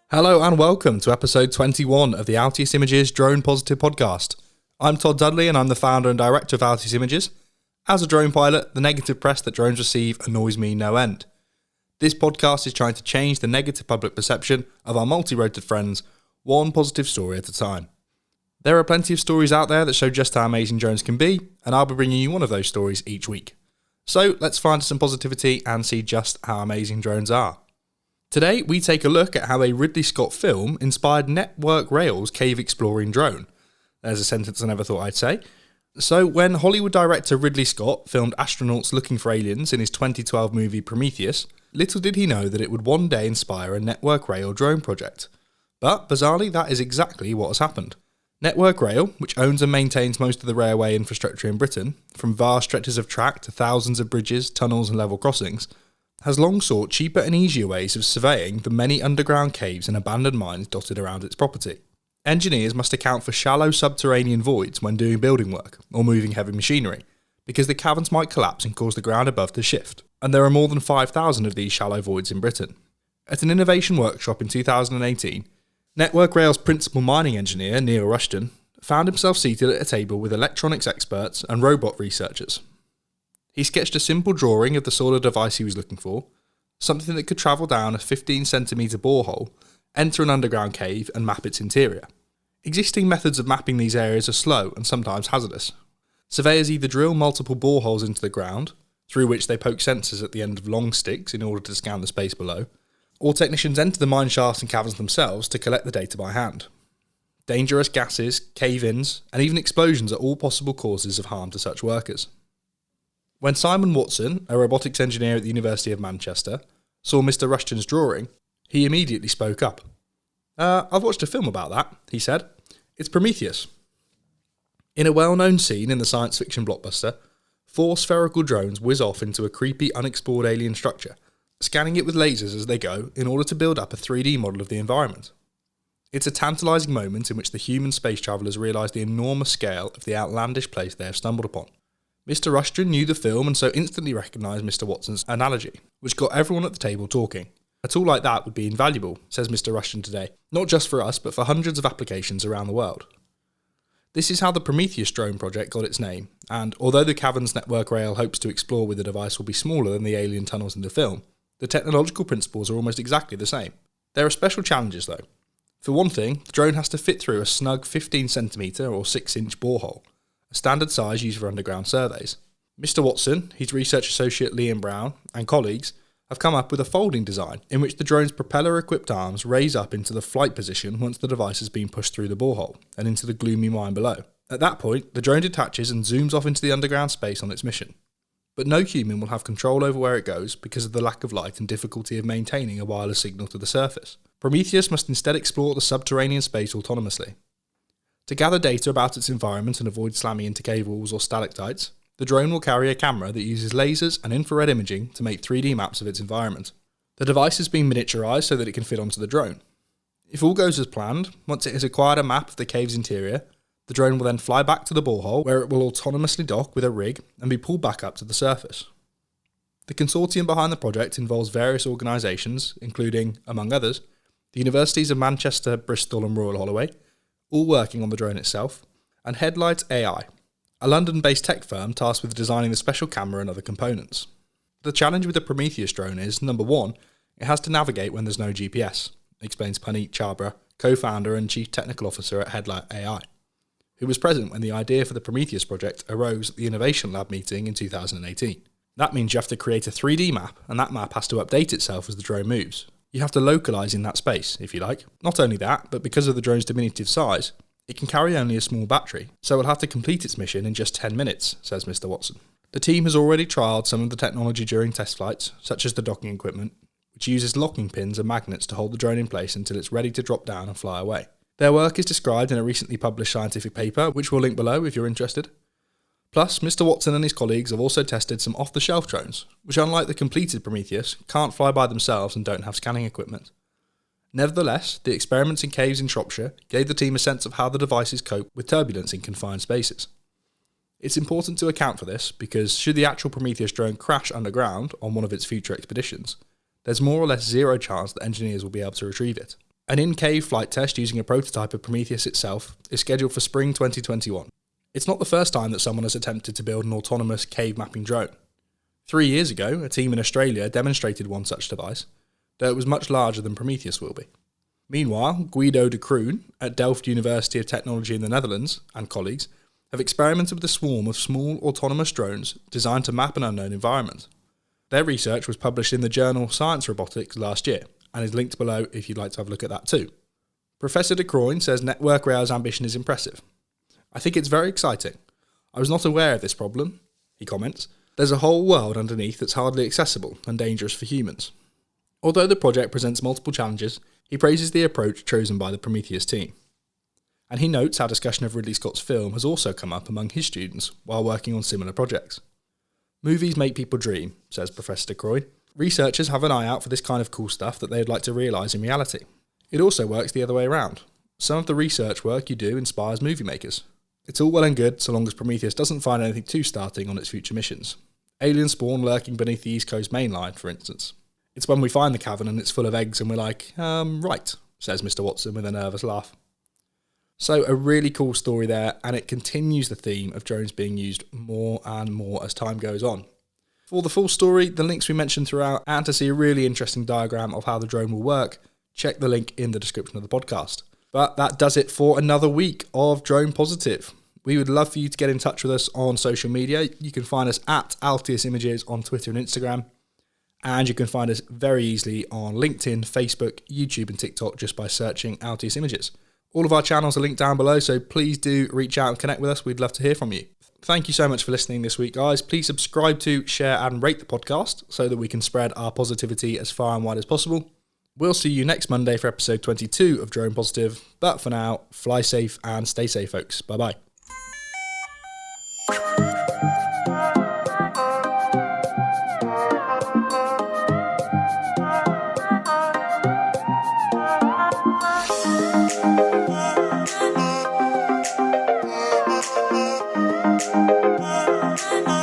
Hello and welcome to episode 21 of the Altius Images Drone Positive podcast. I'm Todd Dudley and I'm the founder and director of Altius Images. As a drone pilot, the negative press that drones receive annoys me no end. This podcast is trying to change the negative public perception of our multi-roted friends, one positive story at a time. There are plenty of stories out there that show just how amazing drones can be, and I'll be bringing you one of those stories each week. So let's find some positivity and see just how amazing drones are. Today, we take a look at how a Ridley Scott film inspired Network Rail's cave exploring drone. There's a sentence I never thought I'd say. So, when Hollywood director Ridley Scott filmed astronauts looking for aliens in his 2012 movie Prometheus, little did he know that it would one day inspire a Network Rail drone project. But, bizarrely, that is exactly what has happened. Network Rail, which owns and maintains most of the railway infrastructure in Britain, from vast stretches of track to thousands of bridges, tunnels and level crossings, has long sought cheaper and easier ways of surveying the many underground caves and abandoned mines dotted around its property. Engineers must account for shallow subterranean voids when doing building work or moving heavy machinery, because the caverns might collapse and cause the ground above to shift, and there are more than 5,000 of these shallow voids in Britain. At an innovation workshop in 2018, Network Rail's principal mining engineer, Neil Rushton, found himself seated at a table with electronics experts and robot researchers. He sketched a simple drawing of the sort of device he was looking for, something that could travel down a 15cm borehole, enter an underground cave and map its interior. Existing methods of mapping these areas are slow and sometimes hazardous. Surveyors either drill multiple boreholes into the ground, through which they poke sensors at the end of long sticks in order to scan the space below, or technicians enter the mine shafts and caverns themselves to collect the data by hand. Dangerous gases, cave-ins, and even explosions are all possible causes of harm to such workers. When Simon Watson, a robotics engineer at the University of Manchester, saw Mr. Rushton's drawing, he immediately spoke up. I've watched a film about that, he said. It's Prometheus. In a well-known scene in the science fiction blockbuster, 4 spherical drones whiz off into a creepy, unexplored alien structure, scanning it with lasers as they go in order to build up a 3D model of the environment. It's a tantalising moment in which the human space travellers realise the enormous scale of the outlandish place they have stumbled upon. Mr. Rushton knew the film and so instantly recognised Mr. Watson's analogy, which got everyone at the table talking. A tool like that would be invaluable, says Mr. Rushton today, not just for us, but for hundreds of applications around the world. This is how the Prometheus drone project got its name, and although the caverns Network Rail hopes to explore with the device will be smaller than the alien tunnels in the film, the technological principles are almost exactly the same. There are special challenges though. For one thing, the drone has to fit through a snug 15cm or 6-inch borehole, a standard size used for underground surveys. Mr. Watson, his research associate Liam Brown, and colleagues have come up with a folding design in which the drone's propeller-equipped arms raise up into the flight position once the device has been pushed through the borehole and into the gloomy mine below. At that point, the drone detaches and zooms off into the underground space on its mission. But no human will have control over where it goes because of the lack of light and difficulty of maintaining a wireless signal to the surface. Prometheus must instead explore the subterranean space autonomously. To gather data about its environment and avoid slamming into cave walls or stalactites, the drone will carry a camera that uses lasers and infrared imaging to make 3D maps of its environment. The device has been miniaturised so that it can fit onto the drone. If all goes as planned, once it has acquired a map of the cave's interior, the drone will then fly back to the borehole where it will autonomously dock with a rig and be pulled back up to the surface. The consortium behind the project involves various organisations, including, among others, the Universities of Manchester, Bristol and Royal Holloway, all working on the drone itself, and Headlights AI, a London-based tech firm tasked with designing the special camera and other components. The challenge with the Prometheus drone is, number 1, it has to navigate when there's no GPS, explains Puneet Chabra, co-founder and chief technical officer at Headlight AI, who was present when the idea for the Prometheus project arose at the Innovation Lab meeting in 2018. That means you have to create a 3D map, and that map has to update itself as the drone moves. You have to localise in that space, if you like. Not only that, but because of the drone's diminutive size, it can carry only a small battery, so it'll have to complete its mission in just 10 minutes, says Mr. Watson. The team has already trialled some of the technology during test flights, such as the docking equipment, which uses locking pins and magnets to hold the drone in place until it's ready to drop down and fly away. Their work is described in a recently published scientific paper, which we'll link below if you're interested. Plus, Mr. Watson and his colleagues have also tested some off-the-shelf drones, which unlike the completed Prometheus, can't fly by themselves and don't have scanning equipment. Nevertheless, the experiments in caves in Shropshire gave the team a sense of how the devices cope with turbulence in confined spaces. It's important to account for this because should the actual Prometheus drone crash underground on one of its future expeditions, there's more or less zero chance that engineers will be able to retrieve it. An in-cave flight test using a prototype of Prometheus itself is scheduled for spring 2021. It's not the first time that someone has attempted to build an autonomous cave mapping drone. 3 years ago, a team in Australia demonstrated one such device, though it was much larger than Prometheus will be. Meanwhile, Guido de Kroon at Delft University of Technology in the Netherlands and colleagues have experimented with a swarm of small autonomous drones designed to map an unknown environment. Their research was published in the journal Science Robotics last year and is linked below if you'd like to have a look at that too. Professor de Kroon says Network Rail's ambition is impressive. I think it's very exciting. I was not aware of this problem, he comments. There's a whole world underneath that's hardly accessible and dangerous for humans. Although the project presents multiple challenges, he praises the approach chosen by the Prometheus team. And he notes how discussion of Ridley Scott's film has also come up among his students while working on similar projects. Movies make people dream, says Professor de Kroon. Researchers have an eye out for this kind of cool stuff that they'd like to realise in reality. It also works the other way around. Some of the research work you do inspires movie makers. It's all well and good so long as Prometheus doesn't find anything too startling on its future missions. Alien spawn lurking beneath the East Coast main line, for instance. It's when we find the cavern and it's full of eggs and we're like, right, says Mr. Watson with a nervous laugh. So a really cool story there, and it continues the theme of drones being used more and more as time goes on. For the full story, the links we mentioned throughout, and to see a really interesting diagram of how the drone will work, check the link in the description of the podcast. But that does it for another week of Drone Positive. We would love for you to get in touch with us on social media. You can find us at Altius Images on Twitter and Instagram. And you can find us very easily on LinkedIn, Facebook, YouTube and TikTok just by searching Altius Images. All of our channels are linked down below, so please do reach out and connect with us. We'd love to hear from you. Thank you so much for listening this week, guys. Please subscribe to, share and rate the podcast so that we can spread our positivity as far and wide as possible. We'll see you next Monday for episode 22 of Drone Positive. But for now, fly safe and stay safe, folks. Bye-bye. Bye.